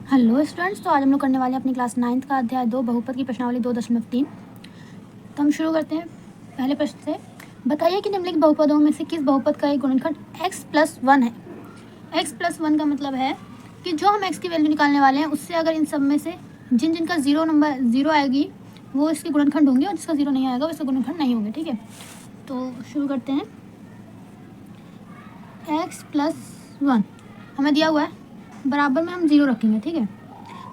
Hello students, तो आज हम लोग करने वाले हैं अपनी क्लास 9th का अध्याय 2 बहुपद की प्रश्नावली 2.3। तो हम शुरू करते हैं पहले प्रश्न से। बताइए कि निम्नलिखित बहुपदों में से किस बहुपद का एक गुणनखंड x+1 है। x+1 का मतलब है कि जो हम x की वैल्यू निकालने वाले हैं उससे अगर इन सब में से जिनका जीरो आएगी वो इसके गुणनखंड होंगे और जिसका जीरो नहीं आएगा वो इसका गुणनखंड नहीं होंगे। ठीक है, तो शुरू करते हैं। x+1 हमें दिया हुआ है, बराबर में हम जीरो रखेंगे। ठीक है,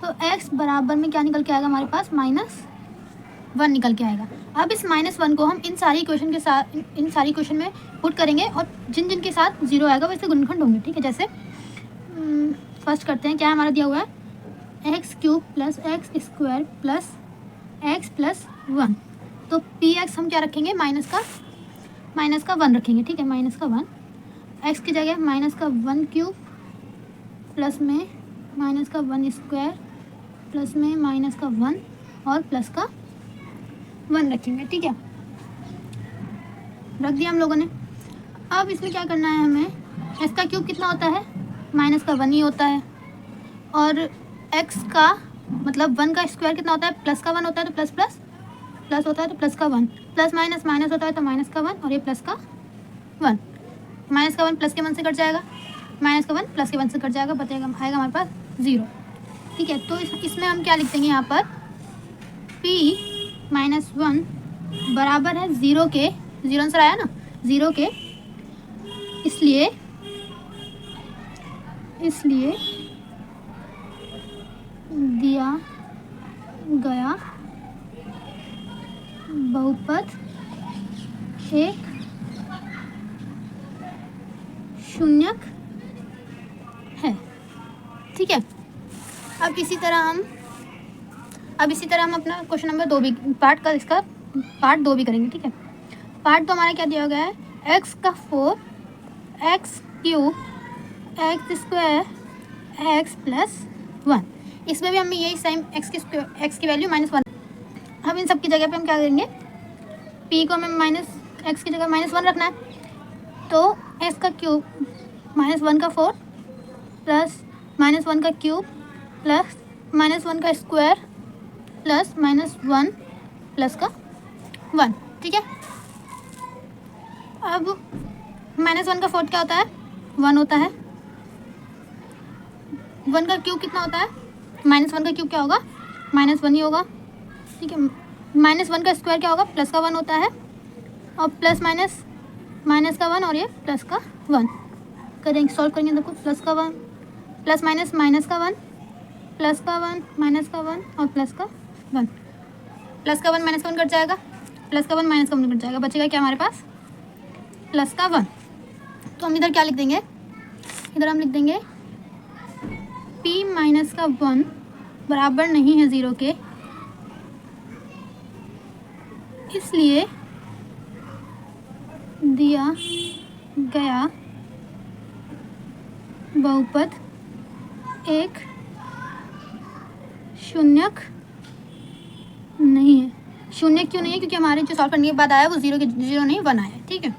तो x बराबर में क्या निकल के आएगा हमारे पास, -1 निकल के आएगा। अब इस -1 को हम इन सारी इक्वेशन में पुट करेंगे और जिन के साथ जीरो आएगा वो इसके गुणनखंड होंगे। ठीक है, जैसे फर्स्ट करते हैं, क्या हमारा दिया हुआ है x³ + x² + x+1। तो px हम क्या रखेंगे, माइनस का 1 रखेंगे। ठीक है, -1 x की जगह -1³ प्लस में -1² प्लस में -1 और +1 रखेंगे। ठीक है, रख दिया हम लोगों ने। अब इसमें क्या करना है हमें, x का क्यूब कितना होता है, -1 ही होता है, और x का मतलब 1 का स्क्वायर कितना होता है, +1 होता है, तो प्लस होता है तो +1, प्लस माइनस होता है तो -1 और ये +1, -1 प्लस के 1 से कट जाएगा, -1 प्लस के 1 से कट जाएगा, बचेगा आएगा हमारे पास 0। ठीक है, तो इसमें हम क्या लिख देंगे यहाँ पर, p-1 बराबर है 0 के, 0 आंसर आया ना, 0 के, इसलिए दिया गया बहुपद एक शून्यक है। ठीक है, अब इसी तरह हम अपना क्वेश्चन नंबर 2 भी इसका पार्ट 2 भी करेंगे। ठीक है, पार्ट 2 हमारा क्या दिया गया है, x⁴ x³ x² x+1। इसमें भी हमें यही सेम x की वैल्यू -1। अब इन सब की जगह पे हम क्या करेंगे, p को हमें x की जगह -1 रखना है, तो x का क्यूब -1 का 4 प्लस -1 का क्यूब प्लस -1 का स्क्वायर प्लस -1 प्लस का 1। ठीक है, अब -1 का 4 क्या होता है, 1 होता है, 1 का क्यूब कितना होता है, -1 का क्यूब क्या होगा, -1 ही होगा। ठीक है, -1 का स्क्वायर क्या होगा, प्लस का 1 होता है, और प्लस माइनस का 1 और ये प्लस का 1 करेंगे, सॉल्व करेंगे सबको, प्लस का 1 प्लस माइनस का 1 प्लस का 1 माइनस का 1 और प्लस का 1, प्लस का 1 माइनस का 1 कट जाएगा, प्लस का 1 माइनस का 1 कट जाएगा, बचेगा क्या हमारे पास, प्लस का 1। तो हम इधर क्या लिख देंगे, इधर हम लिख देंगे p-1 बराबर नहीं है 0 के, इसलिए दिया गया बहुपद एक शून्यक नहीं है। शून्य क्यों नहीं है, क्योंकि हमारे जो सॉल्व करने के बाद आया वो 0 नहीं 1 आया। ठीक है,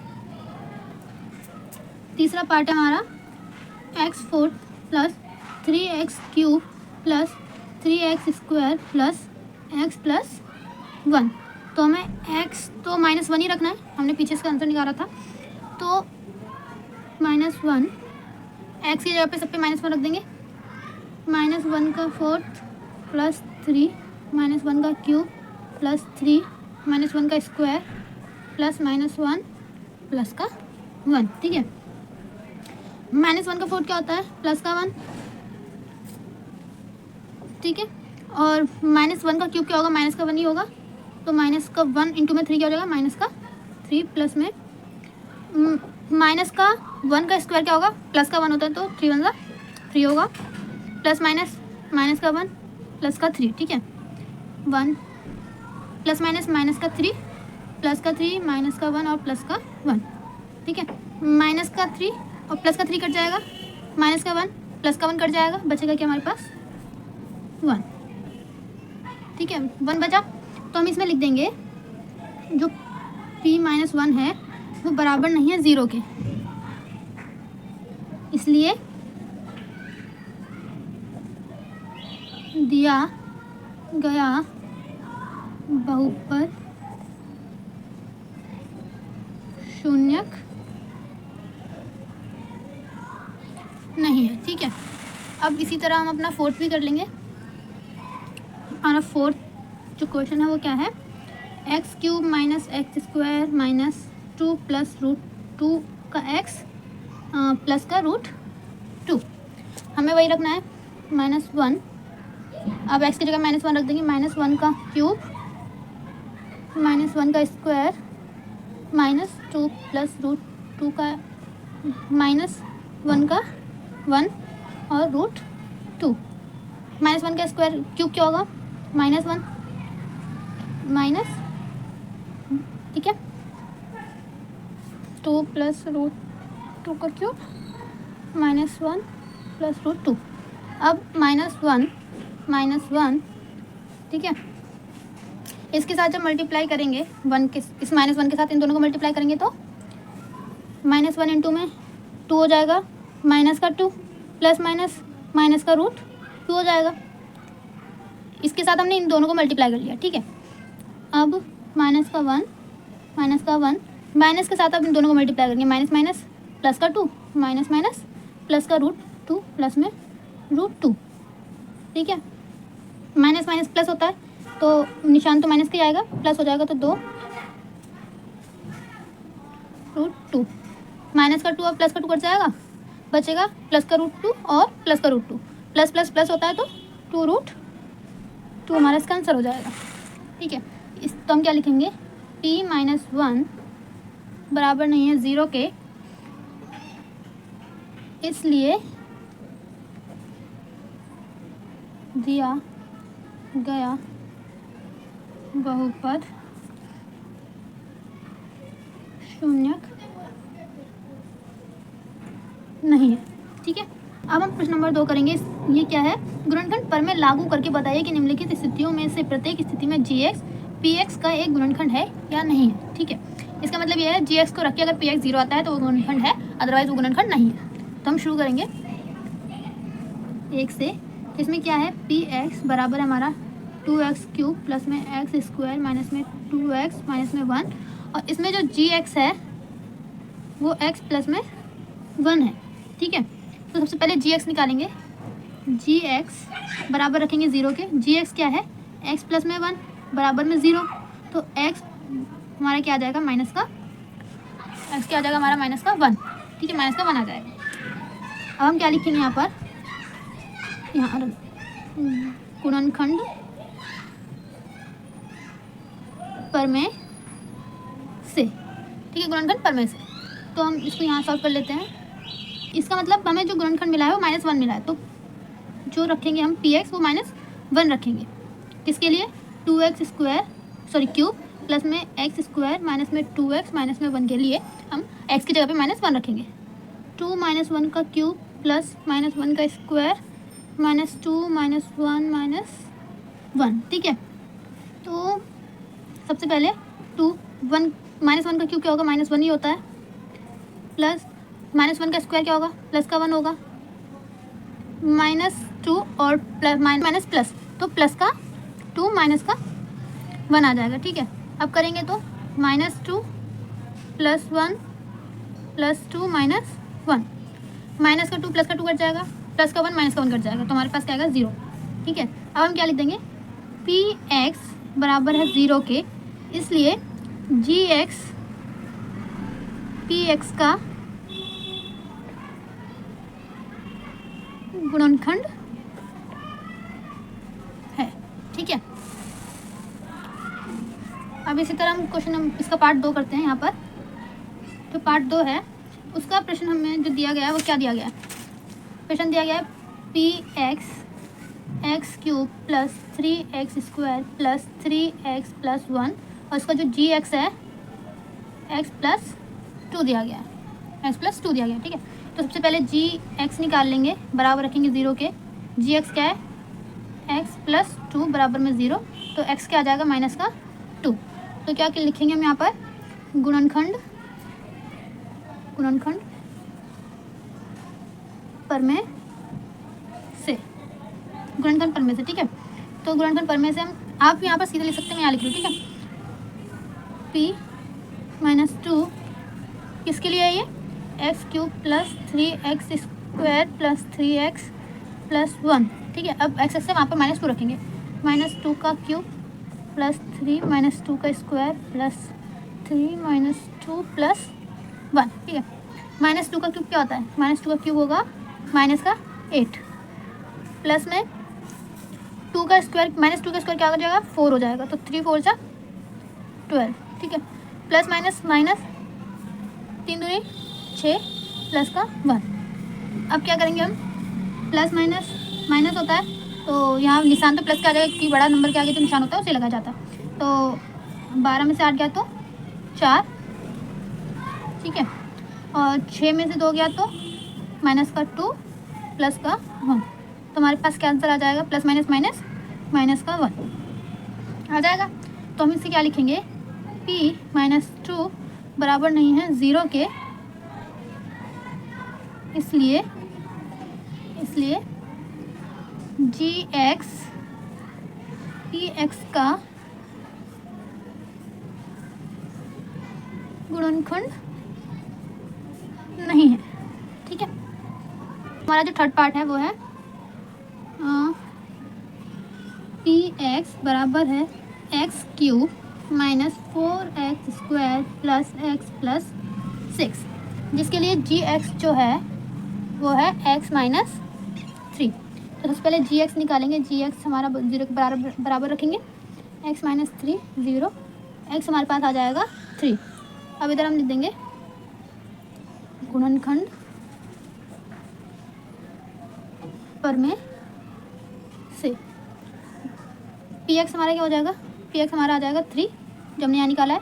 तीसरा पार्ट है हमारा x⁴ + 3x³ + 3x² + x+1। तो हमें x तो -1 ही रखना है, हमने पीछे इसका आंसर निकाला था, तो -1 x की जगह पे सब पे -1 रख देंगे, -1 का 4 प्लस 3 -1 का क्यूब प्लस 3 -1 का स्क्वायर प्लस -1 प्लस का 1। ठीक है, -1 का 4 क्या होता है, प्लस का 1। ठीक है, और -1 का क्यूब क्या होगा, माइनस का 1 ही होगा, तो माइनस का 1 इंटू में 3 क्या हो जाएगा, -3 प्लस में माइनस का 1 का स्क्वायर क्या होगा, प्लस का 1 होता है, तो 3 1 3 होगा, प्लस माइनस का 1 प्लस का 3। ठीक है, 1 प्लस माइनस का 3 प्लस का 3 माइनस का 1 और प्लस का 1। ठीक है, माइनस का 3 और प्लस का 3 कट जाएगा, माइनस का 1 प्लस का 1 कट जाएगा, बचेगा क्या हमारे पास, 1। ठीक है, 1 बचा, तो हम इसमें लिख देंगे जो p-1 है वो बराबर नहीं है 0 के, इसलिए दिया गया बहुपद शून्यक नहीं है। ठीक है, अब इसी तरह हम अपना फोर्थ भी कर लेंगे। हमारा फोर्थ जो क्वेश्चन है वो क्या है, x cube minus x square minus 2 plus root 2 का एक्स प्लस का रूट 2। हमें वही रखना है -1। अब एक्स की जगह -1 रख देंगे, -1 का क्यूब -1 का स्क्वायर -2 प्लस रूट 2 का -1 का 1 और रूट 2। -1 का स्क्वायर क्यूब क्या होगा, -1 माइनस, ठीक है, 2 प्लस रूट 2 का क्यूब -1 प्लस रूट 2। अब -1 ठीक है, इसके साथ जब मल्टीप्लाई करेंगे वन के, इस -1 के साथ इन दोनों को मल्टीप्लाई करेंगे तो -1 इंटू में 2 हो जाएगा, माइनस का 2 प्लस माइनस का रूट 2 हो जाएगा। इसके साथ हमने इन दोनों को मल्टीप्लाई कर लिया। ठीक है, अब माइनस का 1 माइनस के साथ अब इन दोनों को मल्टीप्लाई करेंगे, माइनस माइनस प्लस का 2 माइनस माइनस प्लस का रूट 2 प्लस में रूट 2। ठीक है, माइनस माइनस प्लस होता है तो निशान तो माइनस का ही आएगा, प्लस हो जाएगा तो 2 रूट 2, माइनस का 2 और प्लस का 2 कट जाएगा, बचेगा प्लस का रूट 2 और प्लस का रूट 2, प्लस प्लस प्लस होता है तो 2 रूट 2 हमारा इसका आंसर हो जाएगा। ठीक है, इस तो हम क्या लिखेंगे, p-1 बराबर नहीं है 0 के, इसलिए दिया गया बहुपद शून्यक नहीं है। ठीक है, अब हम प्रश्न नंबर 2 करेंगे। ये क्या है, गुणनखंड प्रमेय लागू करके बताइए कि निम्नलिखित स्थितियों में से प्रत्येक स्थिति में gx px का एक गुणनखंड है या नहीं है। ठीक है, इसका मतलब ये है gx को रख के अगर px 0 आता है तो वो गुणनखंड है, अदरवाइज वो गुणनखंड नहीं है। तो हम शुरू करेंगे 1 से। इसमें क्या है, px बराबर हमारा 2x क्यूब प्लस में एक्स स्क्वायर माइनस में 2x माइनस में 1, और इसमें जो gx है वो x प्लस में 1 है। ठीक है, तो सबसे पहले gx निकालेंगे, gx बराबर रखेंगे 0 के, gx क्या है, x प्लस में 1 बराबर में 0, तो x हमारा क्या आ जाएगा, माइनस का, x क्या आ जाएगा हमारा माइनस का 1। ठीक है, माइनस का 1 आ जाएगा। अब हम क्या लिखेंगे यहाँ पर, यहाँ गुणनखंड प्रमेय से। ठीक है, गुणनखंड प्रमेय से, तो हम इसको यहाँ सॉल्व कर लेते हैं। इसका मतलब हमें जो गुणनखंड मिला है वो -1 मिला है, तो जो रखेंगे हम px वो -1 रखेंगे। किसके लिए, 2x स्क्वायर क्यूब प्लस में एक्स स्क्वायर माइनस में 2x माइनस में 1 के लिए हम x की जगह पे -1 रखेंगे। 2 - 1 का क्यूब प्लस -1 का स्क्वायर -2 - 1 -1। ठीक है, तो सबसे पहले 2 1 -1 का क्यूब क्या होगा, -1 ही होता है, प्लस -1 का स्क्वायर क्या होगा, प्लस का 1 होगा, -2 और प्लस माइनस प्लस, तो प्लस का 2 माइनस का 1 आ जाएगा। ठीक है, अब करेंगे तो -2 प्लस 1 प्लस 2 माइनस 1, माइनस का 2 प्लस का 2 कट जाएगा, प्लस का 1 माइनस का 1 कट जाएगा, तो हमारे पास क्या आएगा 0। ठीक है, अब हम क्या लिख देंगे, px बराबर है 0 के, इसलिए gx px का गुणनखंड है। ठीक है, अब इसी तरह हम क्वेश्चन इसका पार्ट 2 करते हैं। यहाँ पर जो पार्ट 2 है उसका प्रश्न हमें जो दिया गया है वो क्या दिया गया है, प्रश्न दिया गया है px x cube plus 3x square plus 3x plus 1, और इसका जो gx है x प्लस 2 दिया गया है, x प्लस 2 दिया गया है। ठीक है, तो सबसे पहले gx निकाल लेंगे, बराबर रखेंगे 0 के, gx क्या है, x प्लस 2 बराबर में 0, तो x क्या आ जाएगा, माइनस का 2। तो क्या लिखेंगे हम यहाँ पर, गुणनखंड प्रमेय से। गुणनखंड पर में से, ठीक है। तो गुणनखंड पर में से हम, आप यहाँ पर सीधे लिख सकते हैं, मैं यहाँ लिख रही हूँ, ठीक है। p माइनस 2 किसके लिए है ये, x cube plus 3x square plus 3x plus 1, ठीक है। अब एक्स से वहाँ पर -2 रखेंगे, -2 का क्यूब प्लस 3 -2 का स्क्वायर प्लस 3 -2 प्लस 1, ठीक है। -2 का क्यूब क्या होता है, -2 का क्यूब होगा माइनस का 8 प्लस में 2 का स्क्वायर, -2 का स्क्वायर क्या हो जाएगा, 4 हो जाएगा, तो 3 4 जा 12, ठीक है। प्लस माइनस माइनस 3 दूनी 6 प्लस का 1। अब क्या करेंगे हम, प्लस माइनस माइनस होता है तो यहाँ निशान तो प्लस का आ जाएगा, क्योंकि बड़ा नंबर के आगे जो निशान होता है उसे लगाया जाता है। तो 12 में से 8 गया तो 4, ठीक है। और 6 में से 2 गया तो माइनस का 2 प्लस का 1, तो हमारे पास क्या आंसर आ जाएगा, प्लस माइनस माइनस माइनस का 1 आ जाएगा। तो हम इसे क्या लिखेंगे, p -2 बराबर नहीं है 0 के, इसलिए gx px का गुणनखंड नहीं है, ठीक है। हमारा जो थर्ड पार्ट है वो है px बराबर है x cube minus 4x square plus x plus 6, जिसके लिए gx जो है वो है x माइनस 3। तो सबसे पहले gx निकालेंगे, gx हमारा 0 के बराबर रखेंगे, x माइनस 3 0, x हमारे पास आ जाएगा 3। अब इधर हम लिख देंगे गुणनखंड पर में से px हमारा क्या हो जाएगा, px हमारा आ जाएगा 3, जो हमने यहाँ निकाला है।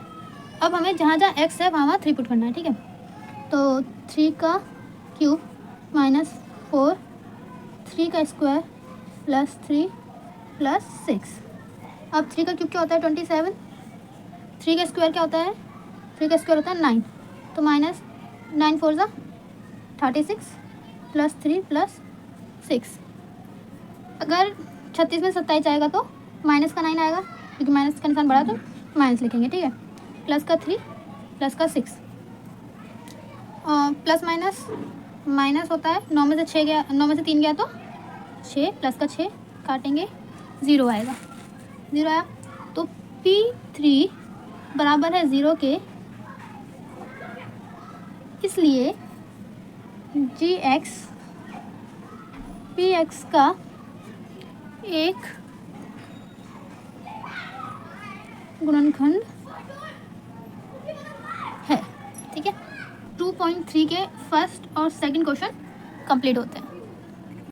अब हमें जहाँ जहाँ x है वहाँ 3 पुट करना है, ठीक है। तो 3 का क्यूब माइनस 4, 3 का स्क्वायर प्लस 3 प्लस 6। अब 3 का क्यूब क्या होता है 27, 3 का स्क्वायर क्या होता है, 3 का स्क्वायर होता है 9, तो माइनस 9 4 जा 36 प्लस 3 प्लस 6। अगर 36 में 27 आएगा तो माइनस का 9 आएगा, क्योंकि माइनस का निशान बड़ा तो माइनस लिखेंगे, ठीक है। प्लस का 3 प्लस का 6, प्लस माइनस माइनस होता है, 9 में से 6 गया, 9 में से 3 गया तो 6 प्लस का 6 काटेंगे 0 आएगा, 0 आया। तो p3 बराबर है 0 के, इसलिए gx px का एक गुणनखंड है, ठीक है। 2.3 के फर्स्ट और सेकंड क्वेश्चन कंप्लीट होते हैं।